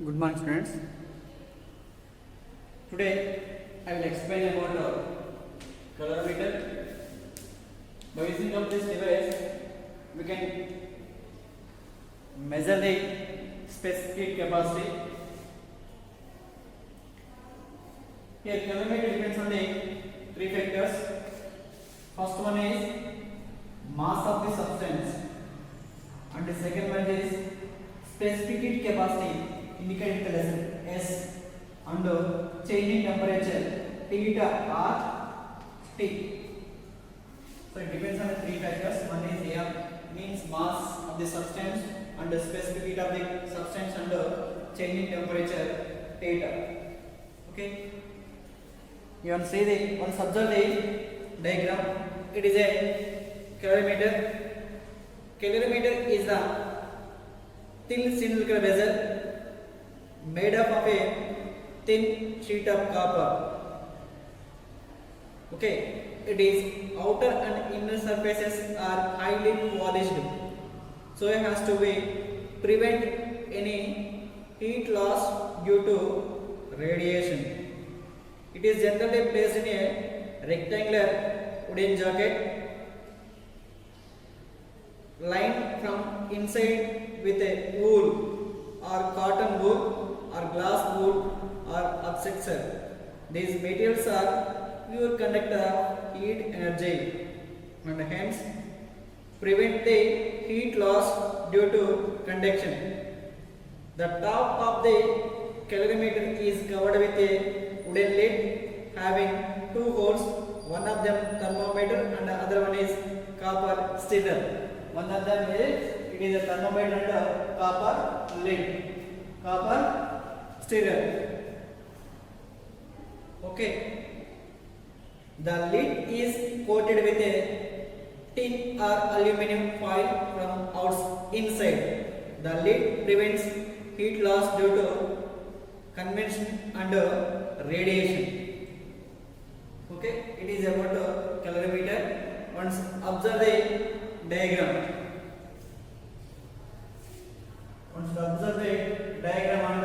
Good morning, students. Today I will explain about calorimeter. By using of this device, we can measure the specific capacity. Here, calorimeter depends on the three factors. First one is mass of the substance, and the second one is specific heat capacity indicated as S, and changing temperature theta or T. So it depends on the three factors. One is AM, means mass of the substance, and the specific heat of the substance, and changing temperature theta. Okay. You want to see the once observe the diagram. It is a calorimeter. Calorimeter is the thin cylindrical vessel made up of a thin sheet of copper. Okay, it is outer and inner surfaces are highly polished, so it has to be prevent any heat loss due to radiation. It is generally placed in a rectangular wooden jacket lined from inside with a wool or cotton wool or glass wool or upsexer. These materials are pure conductor of heat energy and hence prevent the heat loss due to conduction. The top of the calorimeter is covered with a wooden lid having two holes, one of them thermometer and the other one is copper stirrer. One of them is a thermometer and a copper lid, copper stirrer. Okay. The lid is coated with a tin or aluminum foil from inside. The lid prevents heat loss due to convection and radiation. Okay, it is about a calorimeter. Once observe the diagram. Once observe the diagram and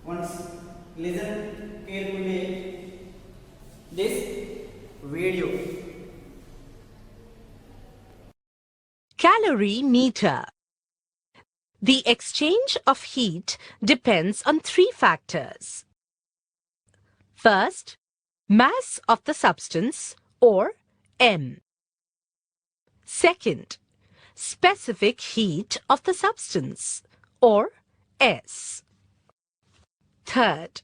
once listen carefully this video. Calorimeter. The exchange of heat depends on three factors. First, mass of the substance or M. Second, specific heat of the substance or S. Third,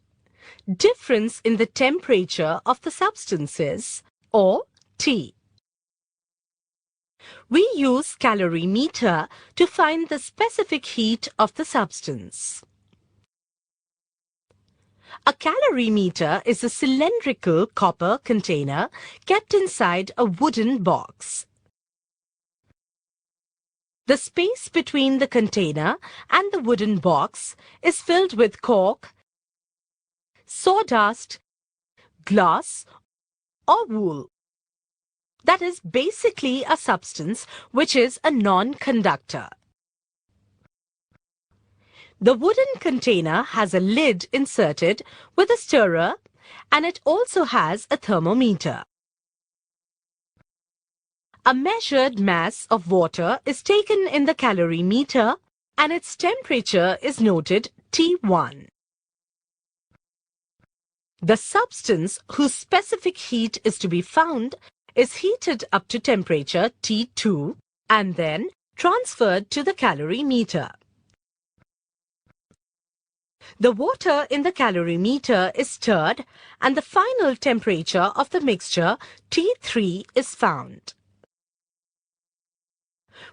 difference in the temperature of the substances or T. We use calorimeter to find the specific heat of the substance. A calorimeter is a cylindrical copper container kept inside a wooden box. The space between the container and the wooden box is filled with cork, sawdust, glass, or wool. That is basically a substance which is a non-conductor. The wooden container has a lid inserted with a stirrer, and it also has a thermometer. A measured mass of water is taken in the calorimeter and its temperature is noted T1. The substance whose specific heat is to be found is heated up to temperature T2 and then transferred to the calorimeter. The water in the calorimeter is stirred and the final temperature of the mixture T3 is found.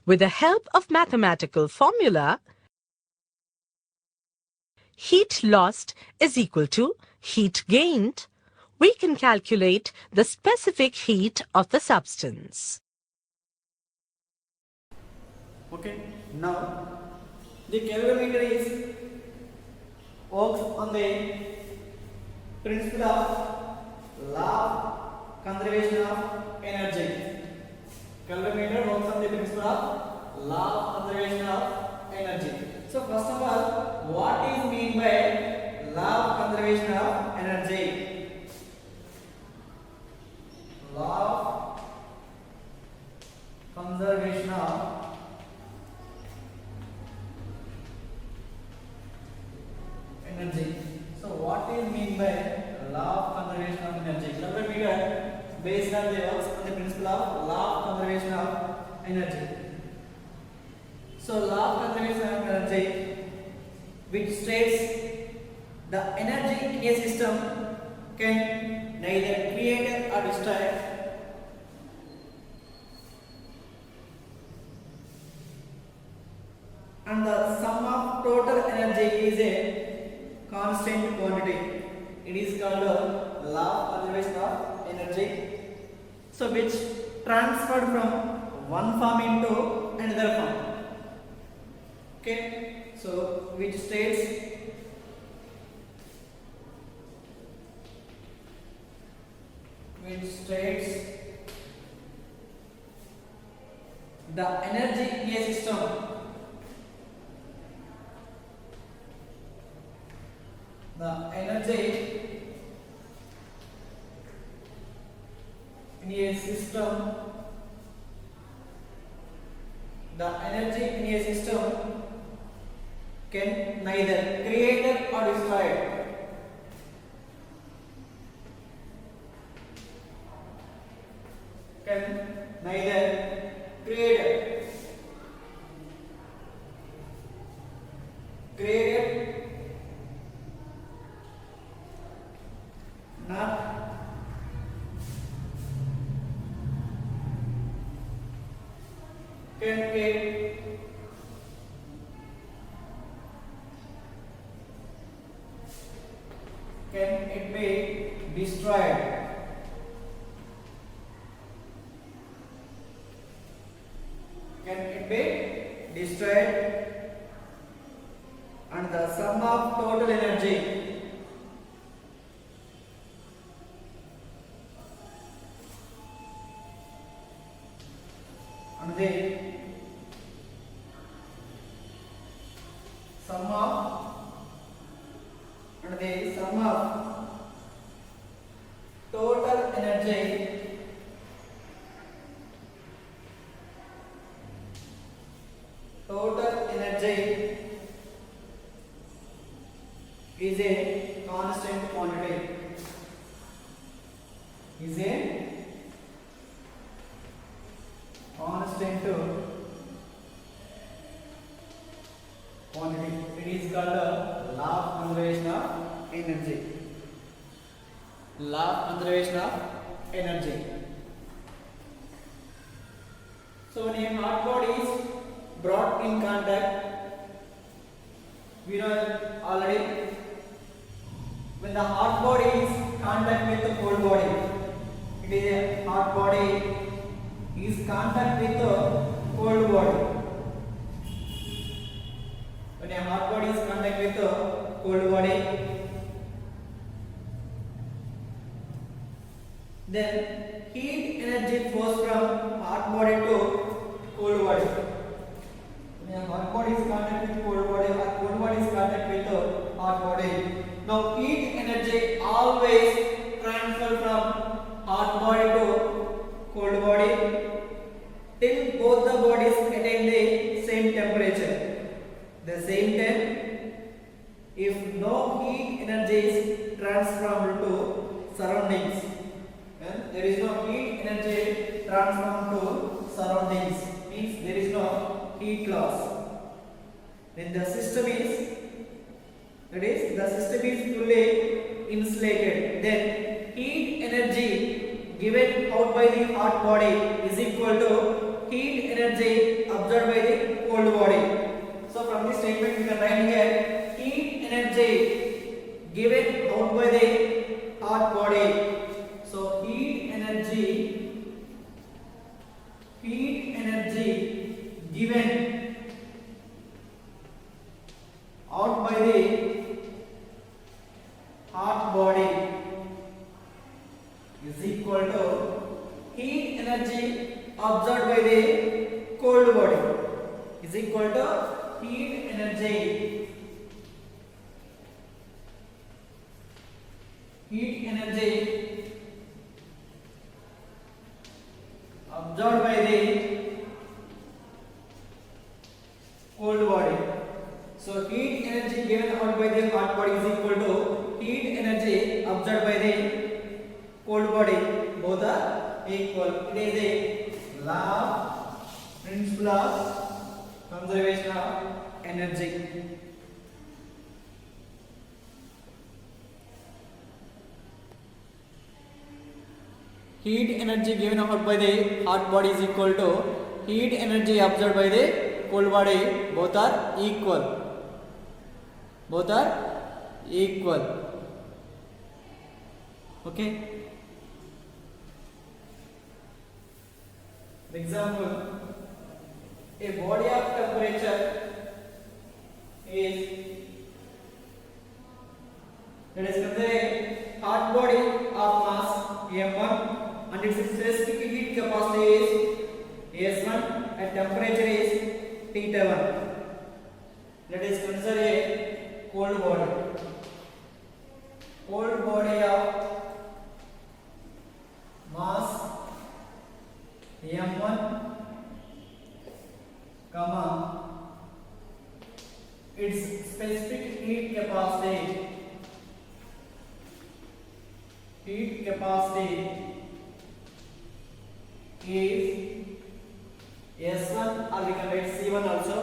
With the help of mathematical formula, heat lost is equal to heat gained. We can calculate the specific heat of the substance. Okay, now the calorimeter works on the principle of law of conservation of energy. Calorimeter works on the principle of law of conservation of energy. So first of all, energy. So law of conservation of energy, which states the energy in a system can neither create or destroy, and the sum of total energy is a constant quantity. It is called the law of conservation of energy. So which transferred from one form into another form. Okay, so which states the energy in a system the energy in a system can neither create or destroy. Can neither create not can it be destroyed. Can it be destroyed? And the sum of total energy and the sum of total energy is a constant quantity. Is a constant quantity. It is called the law of conservation of energy. Law of conservation of energy. So when a hot body is brought in contact, we know already, when the hot body is contact with the cold body, it is a hot body is contact with the cold body. When a hot body is contact with the cold body, then heat energy flows from hot body to cold body. When a hot body is contact with cold body or cold body is contact with the hot body, now heat energy always transfer from hot body to cold body till both the bodies attain the same temperature. The same time, if no heat energy is transferred to surroundings, when there is no heat energy transferred to surroundings, means there is no heat loss. Then the system is fully insulated. Then heat energy given out by the hot body is equal to heat energy absorbed by the cold body. So from this statement we can write here heat energy given out by the hot body. So heat energy given out by the hot body is equal to heat energy absorbed by the cold body is equal to heat energy absorbed by the cold body. So heat energy given out by the hot body is equal to heat energy absorbed by the cold body. Both are equal. It is a law of Principle of conservation of energy. Heat energy given out by the hot body is equal to heat energy absorbed by the cold body. Both are equal. Both are equal. Okay. For example, a body of temperature is, let us consider a hot body of mass m1 and its specific heat capacity is s1 and temperature is θ1. Let us consider a cold body. Cold body of mass m1 comma its specific heat capacity is S1 or we can write C1 also.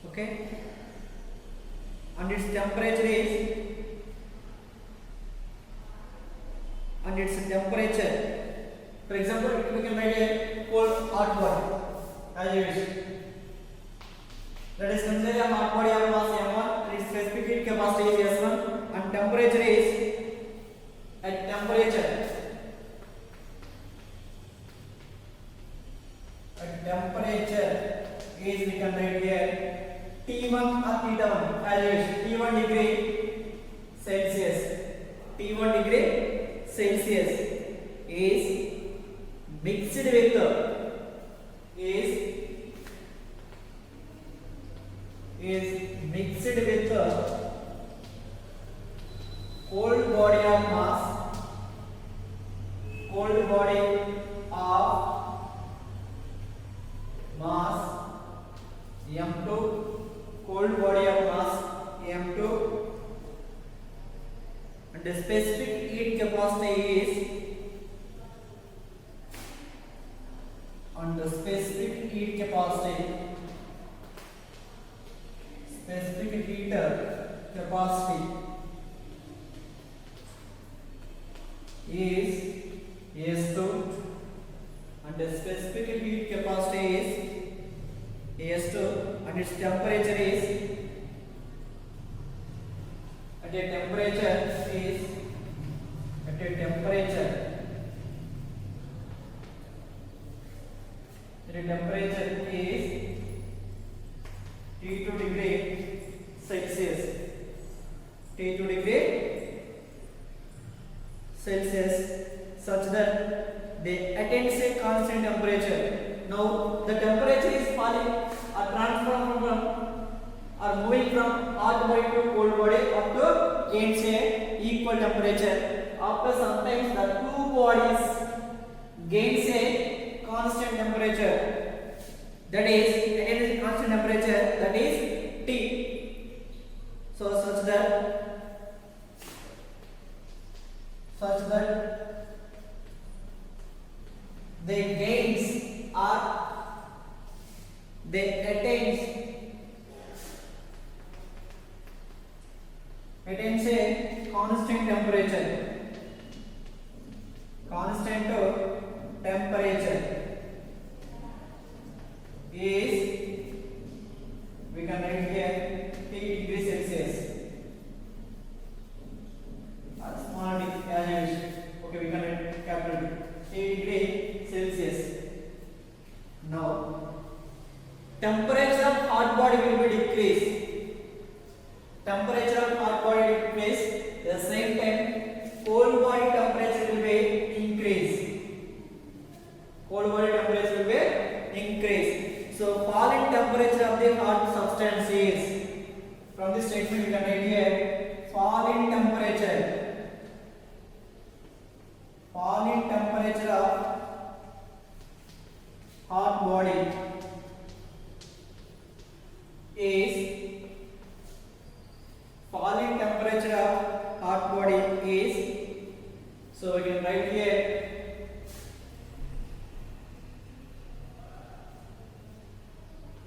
Okay, and its temperature is, for example, we can write a cold hot body as you wish. Let us consider a hot body of mass m1 and its specific heat capacity is s1 and temperature is, at temperature is, we can write here T1 or θ1 as you wish. T1 degree Celsius is mixed with cold body of mass m2, cold body of mass m2 and the specific heat capacity is, specific heater capacity is S2 and the specific heat capacity is S2 and its temperature is, at a temperature is T2 degree Celsius. Such that they attain a constant temperature. Now the temperature is falling or transformed from or moving from hot body to cold body up to gains a equal temperature. After sometimes the two bodies gains a constant temperature, that is again constant temperature, that is T. So such that they gains or they attains a constant temperature is, we can write here T degree Celsius or small d as you wish. Okay, we can write capital T degree Celsius. Now temperature of hot body will be decreased. The same time cold body temperature will be increased. So fall in is, so we can write here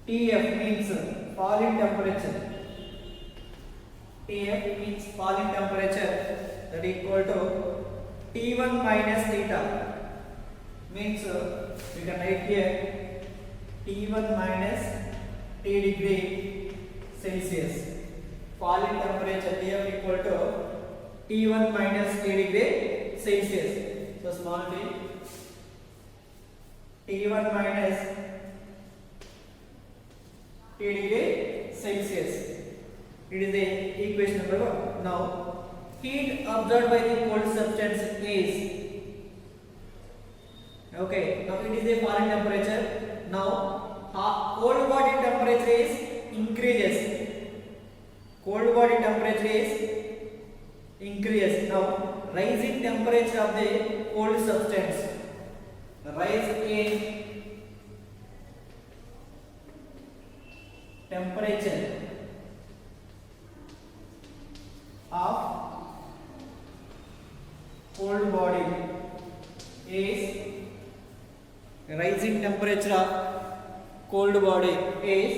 TF means fall in temperature. TF means fall in temperature, that equal to T1 minus theta, means we can write here T1 minus T degree Celsius. Fall in temperature TF equal to T1 minus T degree Celsius. So small T1 minus T degree Celsius. It is the equation number 1. Now, heat absorbed by the cold substance is, okay, now it is a falling temperature. Now, cold body temperature is increases. Cold body temperature is increases. Now, rise in temperature of the cold substance. Rise in temperature of cold body is, rising temperature of cold body is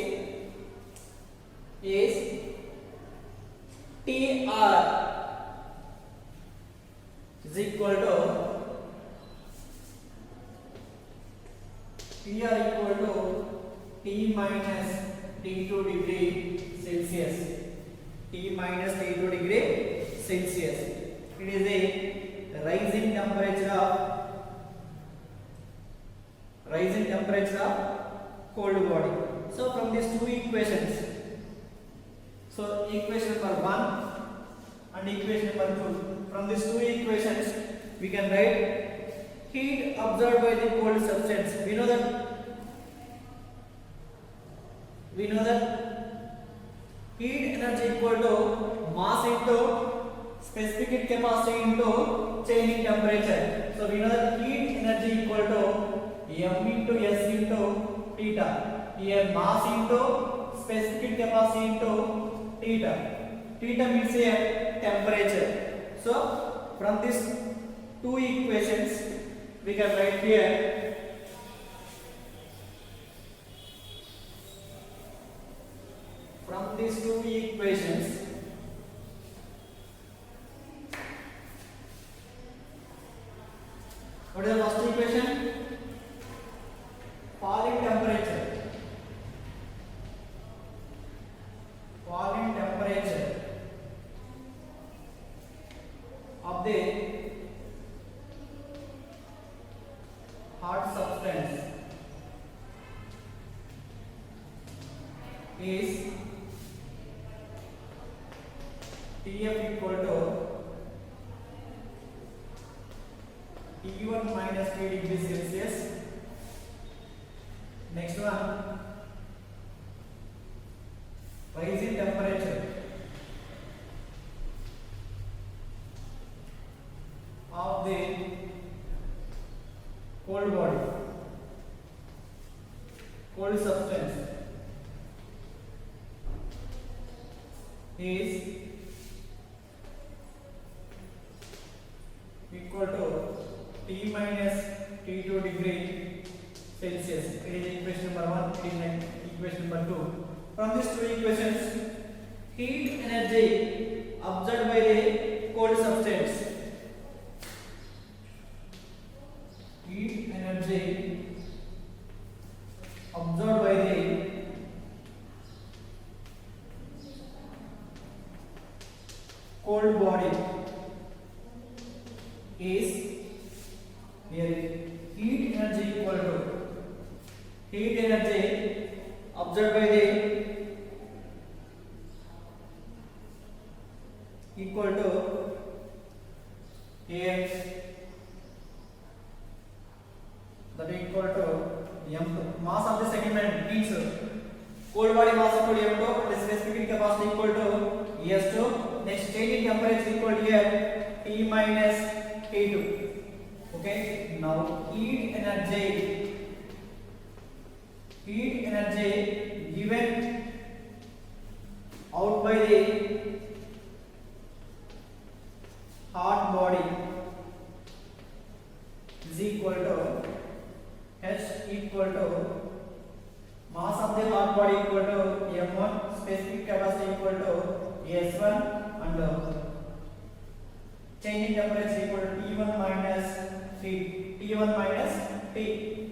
TR is equal to T minus T2 degree Celsius. T minus T2 degree Celsius. It is a rising temperature of cold body. So from these two equations, so equation number 1 and equation number 2, from these two equations we can write heat absorbed by the cold substance. We know that heat energy equal to mass into specific heat capacity into changing temperature. So we know that heat energy equal to M into S into theta. Here mass into specific heat capacity into theta. Theta means a temperature. So from these two equations we can write here from these two equations what is the first equation? Falling temperature of the hot substance is TF equal to T1 minus T degree Celsius. Next one, rise in temperature of the cold body, cold substance is equal to T minus T2 degree Celsius. It is equation number 1. It is equation number 2. From these two equations, heat energy absorbed by the cold substance. Heat energy absorbed by the cold body is, here heat energy equal to heat energy absorbed by the equal to here that equal to M2. Mass of the segment means cold body mass equal to M2 and specific capacity equal to S2. Next changing temperature equal to here T minus T2. Okay, now heat energy given out by the hot hot body is equal to H equal to mass of the hot body equal to m1, specific capacity equal to s1, and changing temperature equal to T1 minus T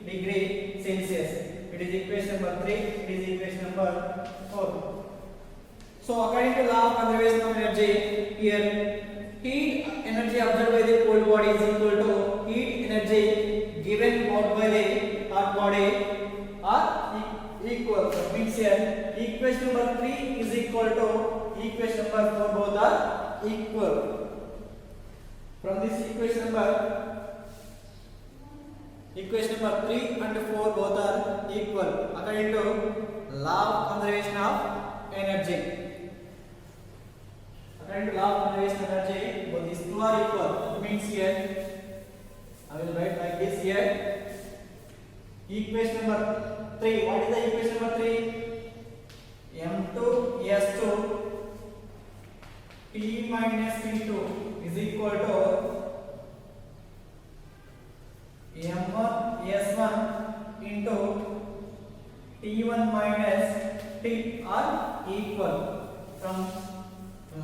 degree Celsius. It is equation number 3. It is equation number 4. So according to law of conservation of energy, here heat energy absorbed by the cold body is equal to heat energy given out by the hot body are equal. That means here equation number 3 is equal to equation number 4, both are equal. From this equation number 3 and 4 both are equal according to law of conservation of energy. According to law of conservation of energy, both these two are equal. That means here I will write like this here. Equation number 3. What is the equation number 3? M2 S2 T minus T2 is equal to M1 S1 into T1 minus T are equal from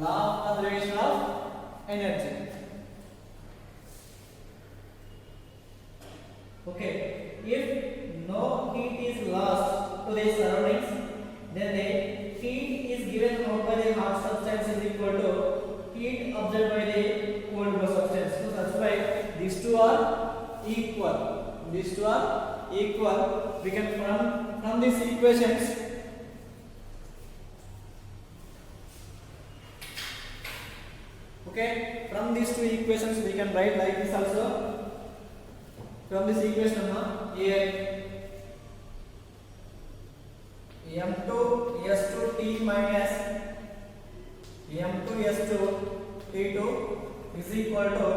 law of conservation of energy. Okay, if no heat is lost to the surroundings, then the heat is given out by the hot substance is equal to heat absorbed by the cold substance. So that's why these two are equal. These two are equal. We can from these equations okay, from these two equations we can write like this also. From this equation here M2 S2 T minus M2 S2 T2 is equal to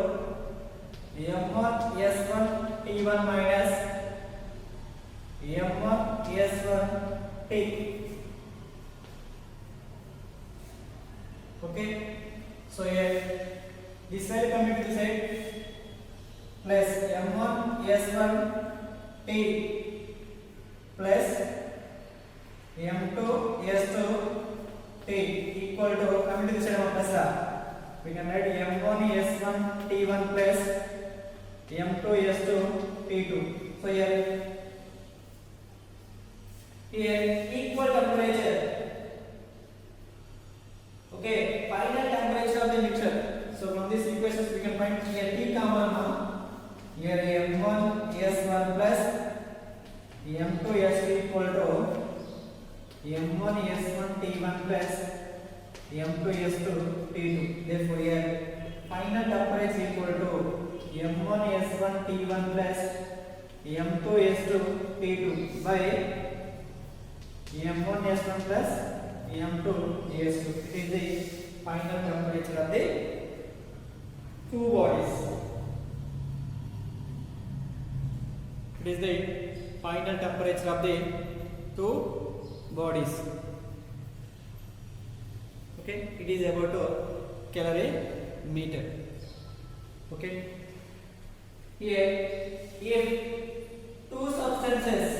M1 S1 T1 minus M1 S1 T. Okay, so here this value coming to the side plus M1 S1 T plus M2 S2 T equal to coming to the side of plus. We can write M1 S1 T1 plus M2 S2 T2. So here equal temperature. Okay, final temperature of the mixture. So from these equations we can find here T common now. Here M1 S1 plus M2 S2 equal to M1 S1 T1 plus M2 S2 T2. Therefore here final temperature equal to M1 S1 T1 plus M2 S2 T2 by M1 S1 plus M2 S2. It is the final temperature of the two bodies. It is the final temperature of the two bodies. Okay, it is about a calorimeter. Okay, here if two substances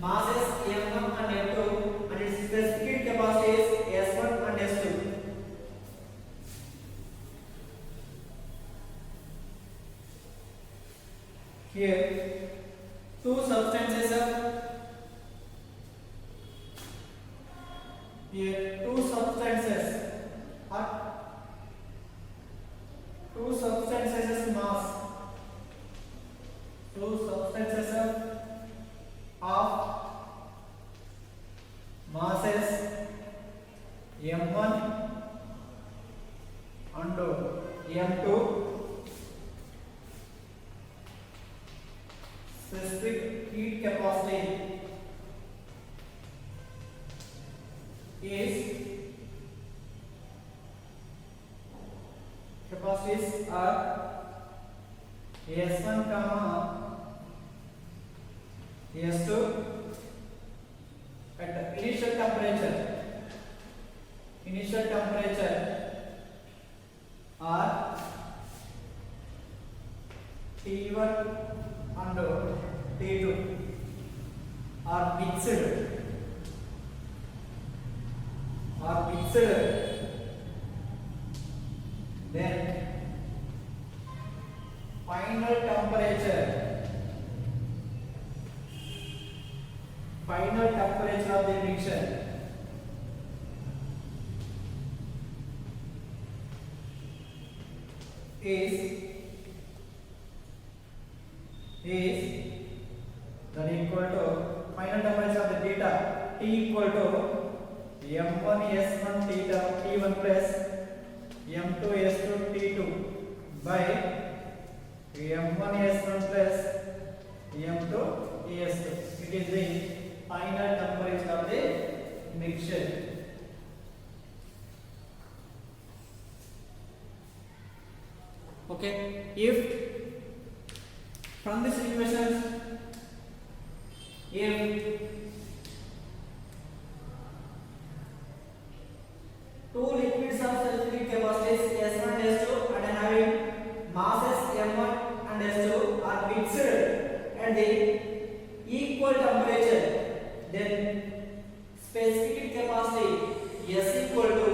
masses M1 and M2 and its specific capacities S1 and S2. Here two substances are mass. Two substances of masses M1 and M2, specific heat capacity is capacities are S1 comma S2 at the initial temperature are T1 and T2 are mixed, then final temperature of the mixture is then equal to final temperature of the data T equal to m1 s1 T1 plus m2 s2 T2 by m1 s1 plus m2 s2. It is the final temperature of the mixture. Okay, if from this equation, if two liquids of specific capacities S1 and S2 and having masses M1 and S2 are mixed at the equal temperature, then specific capacity S equal to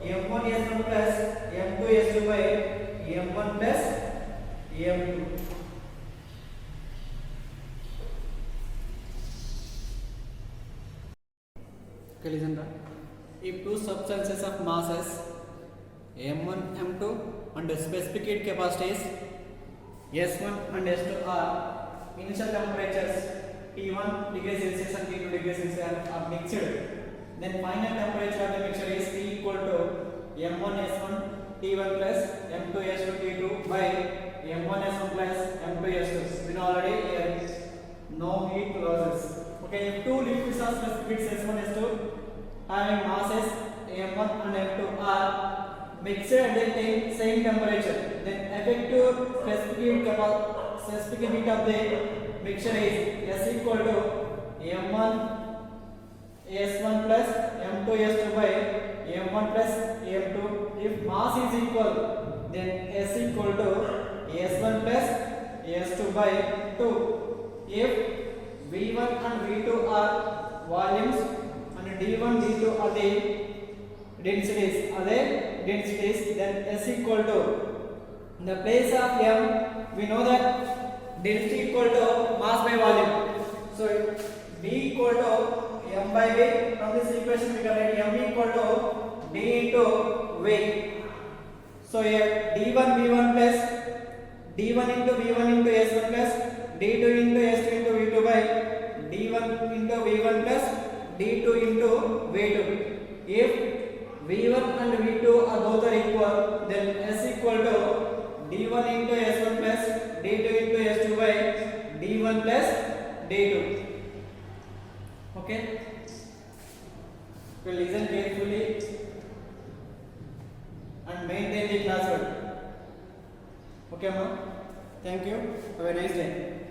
M1 S1 plus M2 S2 by M1 plus M2. Okay, listen that. If two substances of masses M1, M2 and specific heat capacities S1 and S2 are initial temperatures T1 degree Celsius and T2 degree Celsius are mixed, then final temperature of the mixture is T equal to M1 S1 T1 plus M2 S2 T2 by M1 S1 plus M2 S2. We know already here no heat losses. Okay, if two liquids or specific S1 S2 having masses M1 and M2 are mixed at the same temperature, then effective specific heat of the mixture is S equal to M1 S1 plus M2 S2 by M1 plus M2. If mass is equal, then S equal to S1 plus S2 by 2. If V1 and V2 are volumes and D1 D2 are the densities, then S equal to, in the place of M we know that density equal to mass by volume, so D equal to M by V. From this equation we can write M equal to D into V. So here D1 V1 plus D1 into V1 into S1 plus D2 into S2 into V2 by D1 into V1 plus D2 into V2. If V1 and V2 are both are equal, then S equal to D1 into S1 plus D2 into S2 by D1 plus D2. Okay, so listen carefully and maintain the classwork. Okay, ma'am. Thank you. Have a nice day.